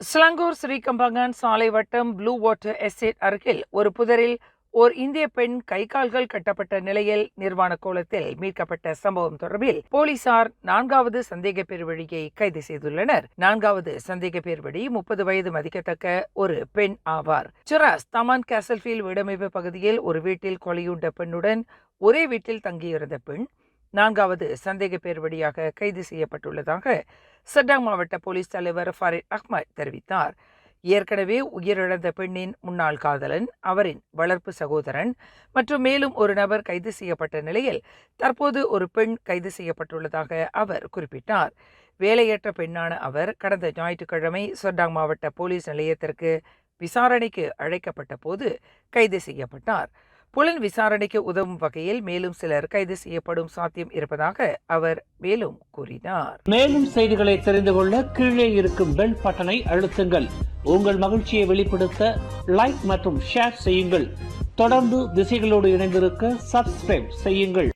ஸ்லாங்கூர் ஸ்ரீகம்பங்கன் சாலை வட்டம் blue water estate அருகில் ஒரு புதரில் ஓர் இந்திய பெண் கை கால்கள் கட்டப்பட்ட நிலையில் நிர்வாண கோலத்தில் மீட்கப்பட்ட சம்பவம் தொடர்பில் போலீசார் 4வது சந்தேக பேர் வழியை கைது செய்துள்ளனர். 4வது சந்தேக பேர் வழி 30 வயது மதிக்கத்தக்க ஒரு பெண் ஆவார். சுராஸ் தமான் கேசல்ஃபீல்ட் வீடமைப்பு பகுதியில் ஒரு வீட்டில் கொலையுண்ட பெண்ணுடன் ஒரே வீட்டில் தங்கியிருந்த பெண் 4வது சந்தேக பேர் வழியாக கைது செய்யப்பட்டுள்ளதாக சட்டாங் மாவட்ட போலீஸ் தலைவர் ஃபாரிட் அஹ்மத் தெரிவித்தார். ஏற்கனவே உயிரிழந்த பெண்ணின் முன்னாள் காதலன், அவரின் வளர்ப்பு சகோதரன் மற்றும் மேலும் ஒரு நபர் கைது செய்யப்பட்ட நிலையில் தற்போது ஒரு பெண் கைது செய்யப்பட்டுள்ளதாக அவர் குறிப்பிட்டார். வேலையற்ற பெண்ணான அவர் கடந்த ஞாயிற்றுக்கிழமை சட்டாங் மாவட்ட போலீஸ் நிலையத்திற்கு விசாரணைக்கு அழைக்கப்பட்ட போது கைது செய்யப்பட்டார். புலன் விசாரணைக்கு உதவும் வகையில் மேலும் சிலர் கைது செய்யப்படும் சாத்தியம் இருப்பதாக அவர் மேலும் கூறினார். மேலும் செய்திகளை தெரிந்து கொள்ள கீழே இருக்கும் பெல் பட்டனை அழுத்துங்கள். உங்கள் மகிழ்ச்சியை வெளிப்படுத்த லைக் மற்றும் ஷேர் செய்யுங்கள். தொடர்ந்து திசைகளோடு இணைந்திருக்க சப்ஸ்கிரைப் செய்யுங்கள்.